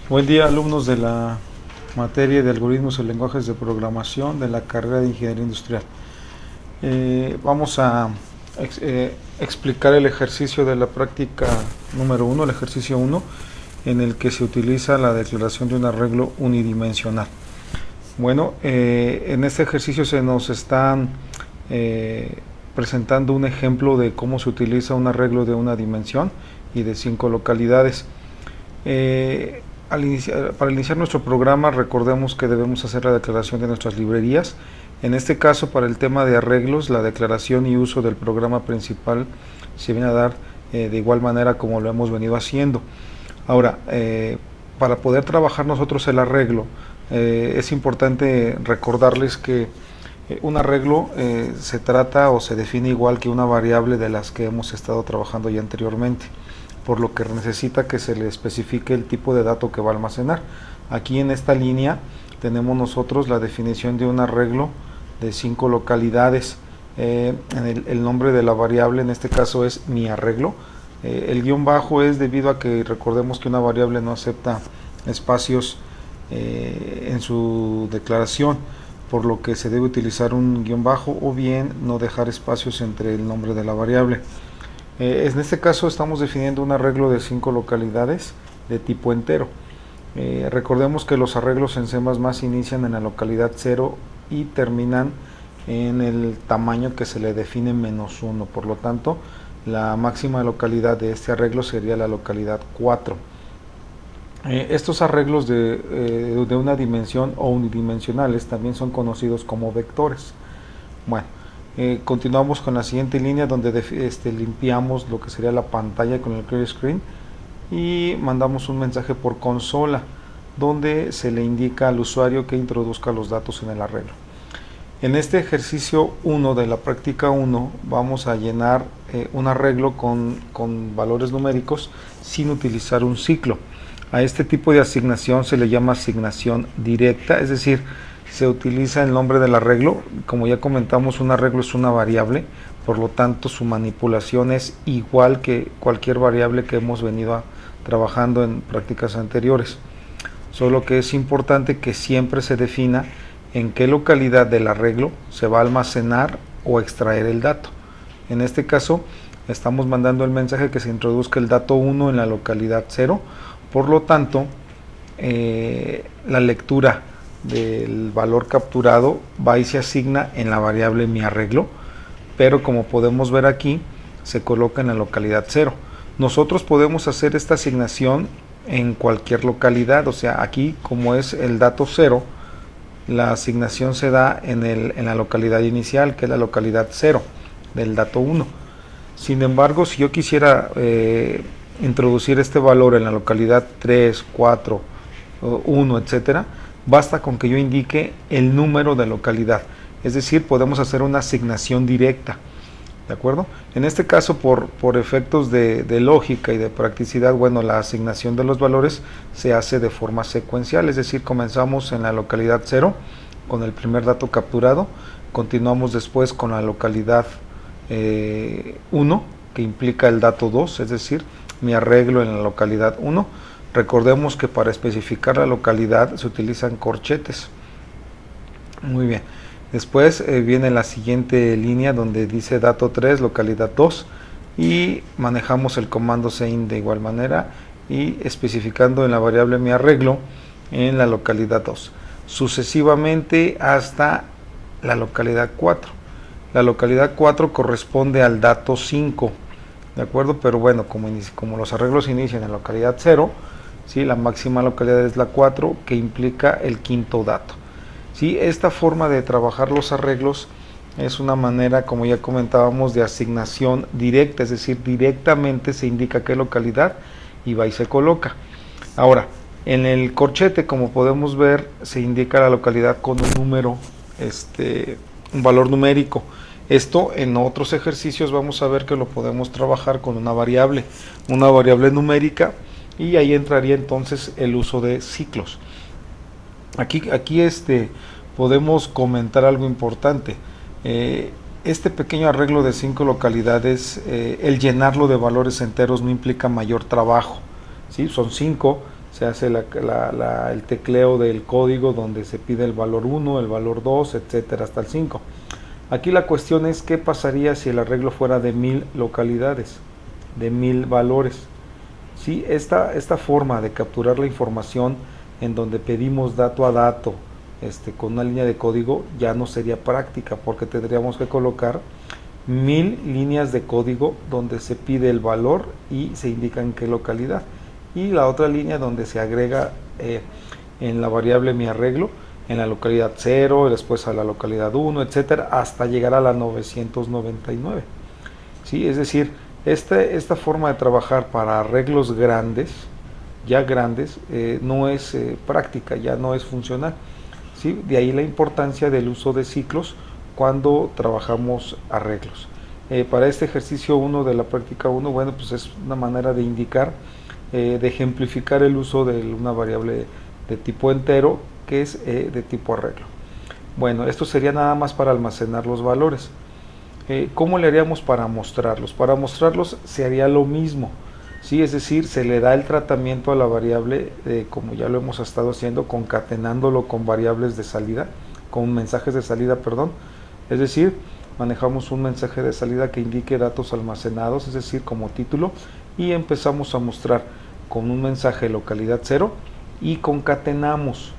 Buen día, alumnos de la materia de algoritmos y lenguajes de programación de la carrera de Ingeniería Industrial. Vamos a explicar el ejercicio de la práctica número 1, el ejercicio 1, en el que se utiliza la declaración de un arreglo unidimensional. Bueno, en este ejercicio se nos están presentando un ejemplo de cómo se utiliza un arreglo de una dimensión y de 5 localidades. Para iniciar nuestro programa, recordemos que debemos hacer la declaración de nuestras librerías. En este caso, para el tema de arreglos, la declaración y uso del programa principal se viene a dar de igual manera como lo hemos venido haciendo. Ahora, para poder trabajar nosotros el arreglo, es importante recordarles que un arreglo se trata o se define igual que una variable de las que hemos estado trabajando ya anteriormente, por lo que necesita que se le especifique el tipo de dato que va a almacenar. Aquí en esta línea tenemos nosotros la definición de un arreglo de 5 localidades. El nombre de la variable en este caso es mi arreglo. El guión bajo es debido a que recordemos que una variable no acepta espacios en su declaración, por lo que se debe utilizar un guión bajo o bien no dejar espacios entre el nombre de la variable. En este caso estamos definiendo un arreglo de 5 localidades de tipo entero. Recordemos que los arreglos en C++ inician en la localidad 0 y terminan en el tamaño que se le define -1. Por lo tanto, la máxima localidad de este arreglo sería la localidad 4. Estos arreglos de una dimensión o unidimensionales también son conocidos como vectores. Bueno, continuamos con la siguiente línea donde limpiamos lo que sería la pantalla con el clear screen y mandamos un mensaje por consola donde se le indica al usuario que introduzca los datos en el arreglo. En este ejercicio 1 de la práctica 1 vamos a llenar un arreglo con valores numéricos sin utilizar un ciclo. A este tipo de asignación se le llama asignación directa, es decir, se utiliza el nombre del arreglo. Como ya comentamos, un arreglo es una variable, por lo tanto su manipulación es igual que cualquier variable que hemos venido trabajando en prácticas anteriores, solo que es importante que siempre se defina en qué localidad del arreglo se va a almacenar o extraer el dato. En este caso estamos mandando el mensaje que se introduzca el dato 1 en la localidad 0, por lo tanto la lectura del valor capturado va y se asigna en la variable mi arreglo, pero como podemos ver aquí se coloca en la localidad 0. Nosotros podemos hacer esta asignación en cualquier localidad, o sea, aquí como es el dato 0, la asignación se da en la localidad inicial, que es la localidad 0 del dato 1. Sin embargo, si yo quisiera introducir este valor en la localidad 3, 4, 1, etcétera, basta con que yo indique el número de localidad, es decir, podemos hacer una asignación directa, ¿de acuerdo? En este caso, por efectos de lógica y de practicidad, bueno, la asignación de los valores se hace de forma secuencial, es decir, comenzamos en la localidad 0 con el primer dato capturado, continuamos después con la localidad 1, que implica el dato 2, es decir, mi arreglo en la localidad 1. Recordemos que para especificar la localidad se utilizan corchetes. Muy bien. Después viene la siguiente línea donde dice dato 3, localidad 2, y manejamos el comando sein de igual manera y especificando en la variable mi arreglo en la localidad 2. Sucesivamente hasta la localidad 4. La localidad 4 corresponde al dato 5, ¿de acuerdo? Pero bueno, como los arreglos inician en la localidad 0, ¿sí? La máxima localidad es la 4, que implica el quinto dato. ¿Sí? Esta forma de trabajar los arreglos es una manera, como ya comentábamos, de asignación directa, es decir, directamente se indica qué localidad y va y se coloca. Ahora, en el corchete, como podemos ver, se indica la localidad con un número, un valor numérico. Esto en otros ejercicios vamos a ver que lo podemos trabajar con una variable numérica, y ahí entraría entonces el uso de ciclos. Aquí podemos comentar algo importante. Este pequeño arreglo de 5 localidades, el llenarlo de valores enteros no implica mayor trabajo, ¿sí? Son 5, se hace el tecleo del código donde se pide el valor 1, el valor 2, etcétera, hasta el 5. Aquí la cuestión es qué pasaría si el arreglo fuera de 1000 localidades, de 1000 valores. ¿Sí? Esta forma de capturar la información en donde pedimos dato a dato con una línea de código ya no sería práctica, porque tendríamos que colocar 1000 líneas de código donde se pide el valor y se indica en qué localidad, y la otra línea donde se agrega en la variable mi arreglo en la localidad 0, después a la localidad 1, etcétera, hasta llegar a la 999. ¿Sí? Es decir, esta forma de trabajar para arreglos grandes, ya grandes, no es práctica, ya no es funcional. ¿Sí? De ahí la importancia del uso de ciclos cuando trabajamos arreglos. Para este ejercicio 1 de la práctica 1, bueno, pues es una manera de indicar, de ejemplificar el uso de una variable de tipo entero que es de tipo arreglo. Bueno, esto sería nada más para almacenar los valores. ¿Cómo le haríamos para mostrarlos? Para mostrarlos se haría lo mismo, ¿sí? Es decir, se le da el tratamiento a la variable, como ya lo hemos estado haciendo, concatenándolo con variables de salida, con mensajes de salida, perdón. Es decir, manejamos un mensaje de salida que indique datos almacenados, es decir, como título, y empezamos a mostrar con un mensaje localidad 0 y concatenamos.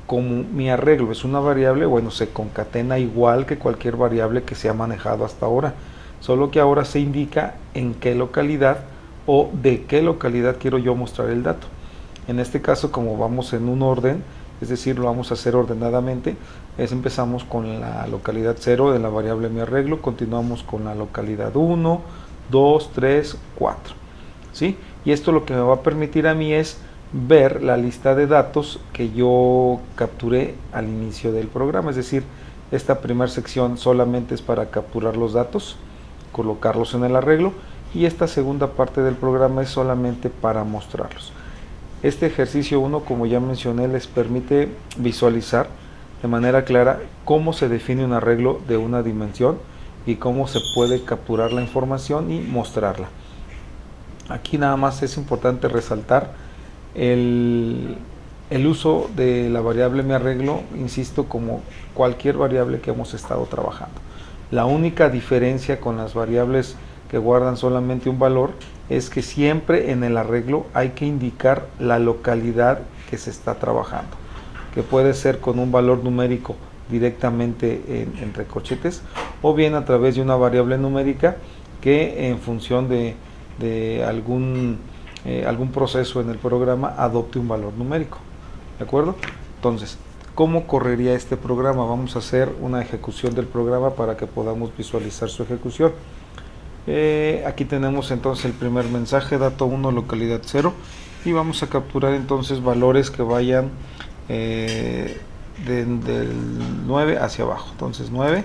Como mi arreglo es una variable, bueno, se concatena igual que cualquier variable que se ha manejado hasta ahora, solo que ahora se indica en qué localidad o de qué localidad quiero yo mostrar el dato. En este caso, como vamos en un orden, es decir, lo vamos a hacer ordenadamente, empezamos con la localidad 0 de la variable mi arreglo, continuamos con la localidad 1, 2, 3, 4. ¿Sí? Y esto lo que me va a permitir a mí es ver la lista de datos que yo capturé al inicio del programa. Es decir, esta primera sección solamente es para capturar los datos, colocarlos en el arreglo, y esta segunda parte del programa es solamente para mostrarlos. Este ejercicio 1, como ya mencioné, les permite visualizar de manera clara cómo se define un arreglo de una dimensión y cómo se puede capturar la información y mostrarla. Aquí nada más es importante resaltar el uso de la variable mi arreglo, insisto, como cualquier variable que hemos estado trabajando. La única diferencia con las variables que guardan solamente un valor es que siempre en el arreglo hay que indicar la localidad que se está trabajando, que puede ser con un valor numérico directamente entre corchetes, o bien a través de una variable numérica que en función de algún proceso en el programa adopte un valor numérico. ¿De acuerdo? Entonces, ¿cómo correría este programa? Vamos a hacer una ejecución del programa para que podamos visualizar su ejecución. Aquí tenemos entonces el primer mensaje, dato 1, localidad 0, y vamos a capturar entonces valores que vayan del 9 hacia abajo. Entonces 9,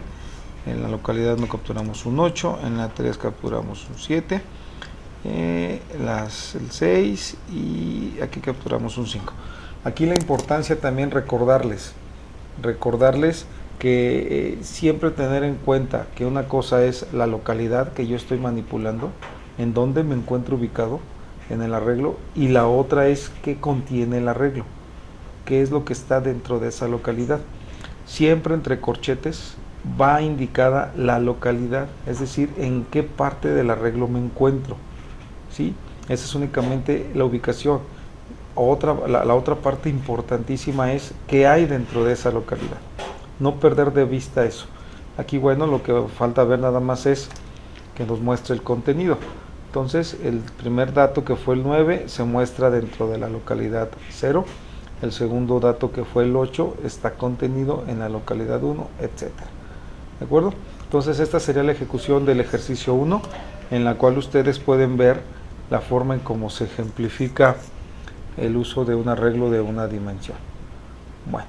en la localidad no capturamos un 8, en la 3 capturamos un 7, el 6 y aquí capturamos un 5. Aquí la importancia también recordarles que siempre tener en cuenta que una cosa es la localidad que yo estoy manipulando, en donde me encuentro ubicado en el arreglo, y la otra es qué contiene el arreglo, qué es lo que está dentro de esa localidad. Siempre entre corchetes va indicada la localidad, es decir, en qué parte del arreglo me encuentro. ¿Sí? Esa es únicamente la ubicación. La otra parte importantísima es qué hay dentro de esa localidad. No perder de vista eso. Aquí, bueno, lo que falta ver nada más es que nos muestre el contenido. Entonces, el primer dato, que fue el 9, se muestra dentro de la localidad 0. El segundo dato, que fue el 8, está contenido en la localidad 1, etc. ¿De acuerdo? Entonces, esta sería la ejecución del ejercicio 1, en la cual ustedes pueden ver la forma en cómo se ejemplifica el uso de un arreglo de una dimensión. Bueno,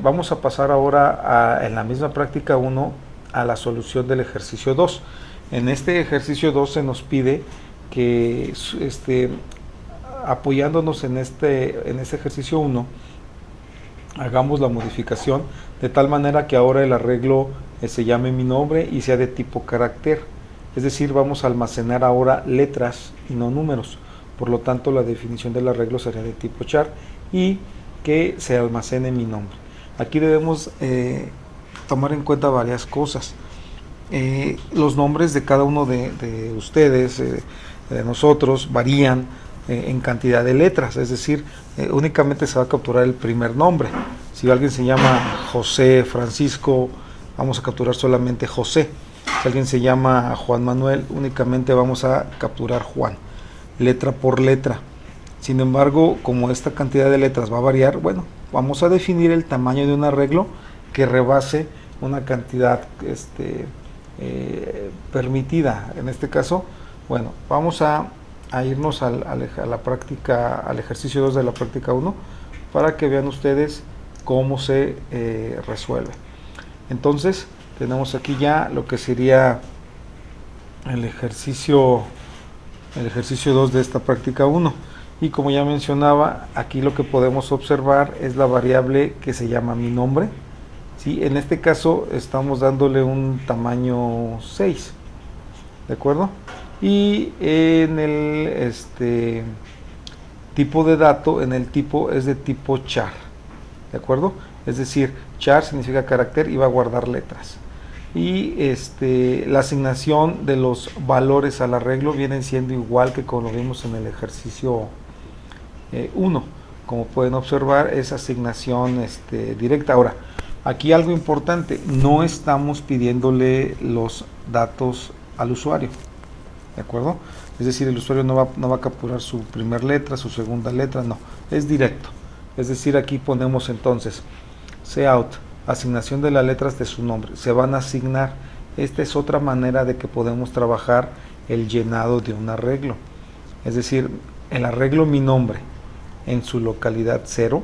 vamos a pasar ahora en la misma práctica 1 a la solución del ejercicio 2. En este ejercicio 2 se nos pide que apoyándonos en este ejercicio 1 hagamos la modificación de tal manera que ahora el arreglo se llame mi nombre y sea de tipo carácter. Es decir, vamos a almacenar ahora letras y no números. por lo tanto la definición del arreglo sería de tipo char y que se almacene mi nombre. Aquí debemos tomar en cuenta varias cosas. Los nombres de cada uno de ustedes, de nosotros, varían en cantidad de letras, es decir, únicamente se va a capturar el primer nombre. Si alguien se llama José Francisco, vamos a capturar solamente José. Si alguien se llama Juan Manuel, únicamente vamos a capturar Juan, letra por letra. Sin embargo, como esta cantidad de letras va a variar, bueno, vamos a definir el tamaño de un arreglo que rebase una cantidad permitida. En este caso, bueno, vamos a irnos a la práctica, al ejercicio 2 de la práctica 1, para que vean ustedes cómo se resuelve. Entonces, tenemos aquí ya lo que sería el ejercicio 2 de esta práctica 1. Y como ya mencionaba, aquí lo que podemos observar es la variable que se llama mi nombre. ¿Sí? En este caso estamos dándole un tamaño 6, ¿de acuerdo? Y en el tipo de dato, en el tipo es de tipo char, ¿de acuerdo? Es decir, char significa carácter y va a guardar letras. Y la asignación de los valores al arreglo viene siendo igual que como lo vimos en el ejercicio 1. Como pueden observar, es asignación directa. Ahora, aquí algo importante, no estamos pidiéndole los datos al usuario, ¿de acuerdo? Es decir, el usuario no va a capturar su primera letra, su segunda letra, no, es directo. Es decir, aquí ponemos entonces cout, asignación de las letras de su nombre, se van a asignar. Esta es otra manera de que podemos trabajar el llenado de un arreglo. Es decir, el arreglo mi nombre en su localidad 0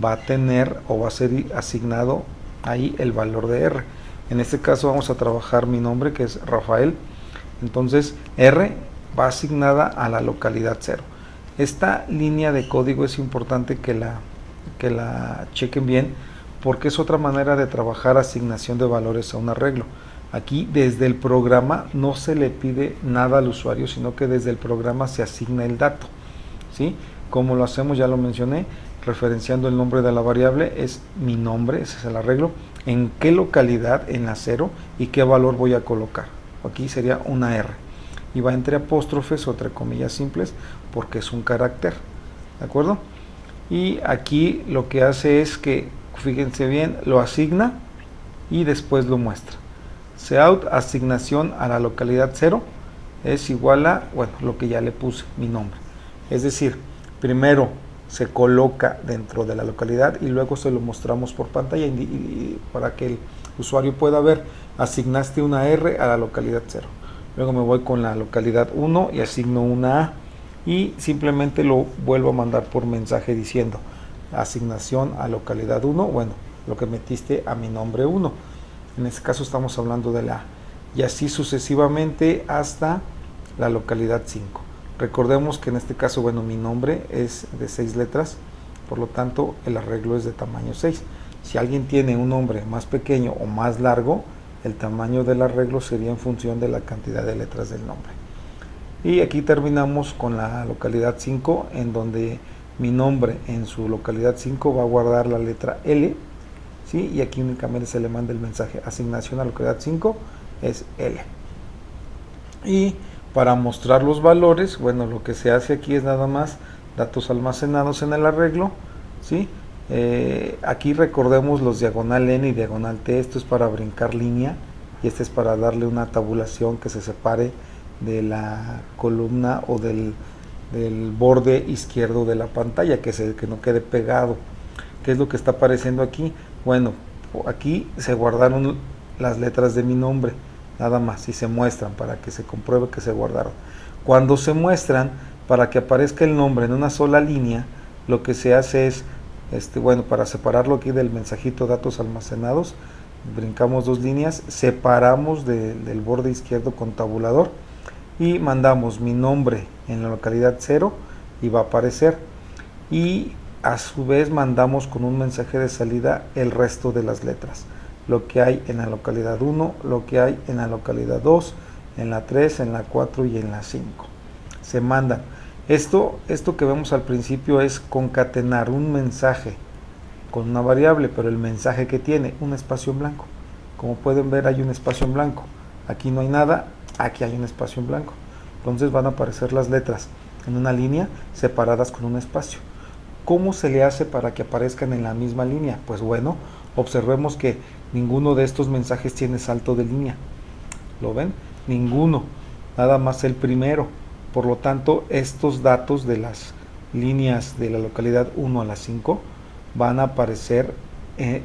va a tener o va a ser asignado ahí el valor de R. En este caso vamos a trabajar mi nombre, que es Rafael. Entonces R va asignada a la localidad 0. Esta línea de código es importante que la chequen bien, porque es otra manera de trabajar asignación de valores a un arreglo. Aquí desde el programa no se le pide nada al usuario, sino que desde el programa se asigna el dato, ¿sí? Como lo hacemos, ya lo mencioné, referenciando el nombre de la variable, es mi nombre, ese es el arreglo, en qué localidad, en la 0, y qué valor voy a colocar. Aquí sería una R, y va entre apóstrofes o entre comillas simples, porque es un carácter, ¿de acuerdo? Y aquí lo que hace es que, fíjense bien, lo asigna y después lo muestra. Cout, asignación a la localidad 0, es igual a, bueno, lo que ya le puse, mi nombre. Es decir, primero se coloca dentro de la localidad y luego se lo mostramos por pantalla y para que el usuario pueda ver, asignaste una R a la localidad 0. Luego me voy con la localidad 1 y asigno una A y simplemente lo vuelvo a mandar por mensaje diciendo asignación a localidad 1, bueno, lo que metiste a mi nombre 1. En este caso estamos hablando de la A. Y así sucesivamente hasta la localidad 5. Recordemos que en este caso, bueno, mi nombre es de 6 letras, por lo tanto el arreglo es de tamaño 6. Si alguien tiene un nombre más pequeño o más largo, el tamaño del arreglo sería en función de la cantidad de letras del nombre. Y aquí terminamos con la localidad 5, en donde mi nombre en su localidad 5 va a guardar la letra L, ¿sí? Y aquí únicamente se le manda el mensaje asignación a localidad 5 es L. Y para mostrar los valores, bueno, lo que se hace aquí es nada más datos almacenados en el arreglo, ¿sí? Aquí recordemos los diagonal N y diagonal T, esto es para brincar línea y este es para darle una tabulación que se separe de la columna o del borde izquierdo de la pantalla, que no quede pegado. ¿Qué es lo que está apareciendo aquí? Bueno, aquí se guardaron las letras de mi nombre, nada más, y se muestran para que se compruebe que se guardaron. Cuando se muestran, para que aparezca el nombre en una sola línea, lo que se hace es, bueno, para separarlo aquí del mensajito datos almacenados, brincamos 2 líneas, separamos del borde izquierdo con tabulador y mandamos mi nombre en la localidad 0 y va a aparecer, y a su vez mandamos con un mensaje de salida el resto de las letras, lo que hay en la localidad 1, lo que hay en la localidad 2, en la 3, en la 4 y en la 5. Se mandan. Esto que vemos al principio es concatenar un mensaje con una variable, pero el mensaje que tiene un espacio en blanco. Como pueden ver, hay un espacio en blanco. Aquí no hay nada, aquí hay un espacio en blanco. Entonces van a aparecer las letras en una línea separadas con un espacio. ¿Cómo se le hace para que aparezcan en la misma línea? Pues bueno, observemos que ninguno de estos mensajes tiene salto de línea. ¿Lo ven? Ninguno, nada más el primero. Por lo tanto, estos datos de las líneas de la localidad 1 a la 5 van a aparecer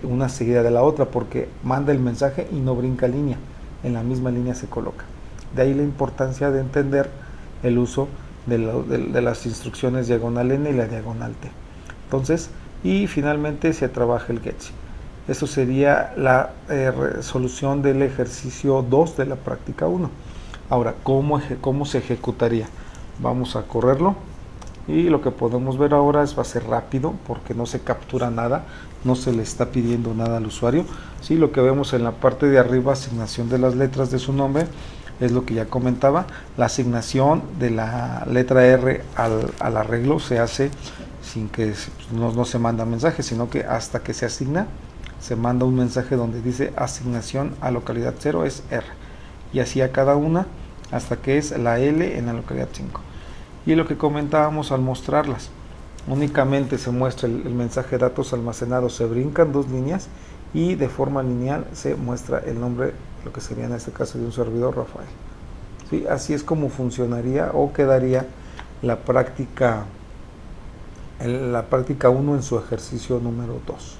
una seguida de la otra, porque manda el mensaje y no brinca línea, en la misma línea se coloca. De ahí la importancia de entender el uso de las instrucciones diagonal N y la diagonal T. Entonces, y finalmente se trabaja el getC. Eso sería la solución del ejercicio 2 de la práctica 1. Ahora, ¿cómo se ejecutaría? Vamos a correrlo. Y lo que podemos ver ahora va a ser rápido, porque no se captura nada, no se le está pidiendo nada al usuario. Sí, lo que vemos en la parte de arriba, asignación de las letras de su nombre, es lo que ya comentaba. La asignación de la letra R al arreglo se hace sin que no se manda mensaje, sino que hasta que se asigna, se manda un mensaje donde dice asignación a localidad 0 es R. Y así a cada una hasta que es la L en la localidad 5. Y lo que comentábamos al mostrarlas, únicamente se muestra el mensaje datos almacenados, se brincan 2 líneas y de forma lineal se muestra el nombre, lo que sería en este caso de un servidor, Rafael. ¿Sí? Así es como funcionaría o quedaría la práctica 1 en su ejercicio número 2.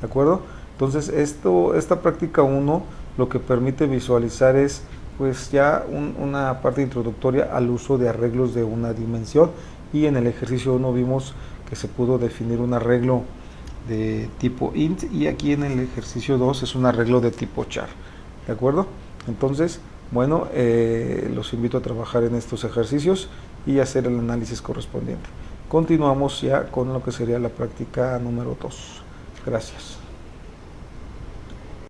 ¿De acuerdo? Entonces esta práctica 1 lo que permite visualizar es pues ya una parte introductoria al uso de arreglos de una dimensión, y en el ejercicio 1 vimos que se pudo definir un arreglo de tipo int, y aquí en el ejercicio 2 es un arreglo de tipo char. ¿De acuerdo? Entonces, bueno, los invito a trabajar en estos ejercicios y hacer el análisis correspondiente. Continuamos ya con lo que sería la práctica número 2. Gracias.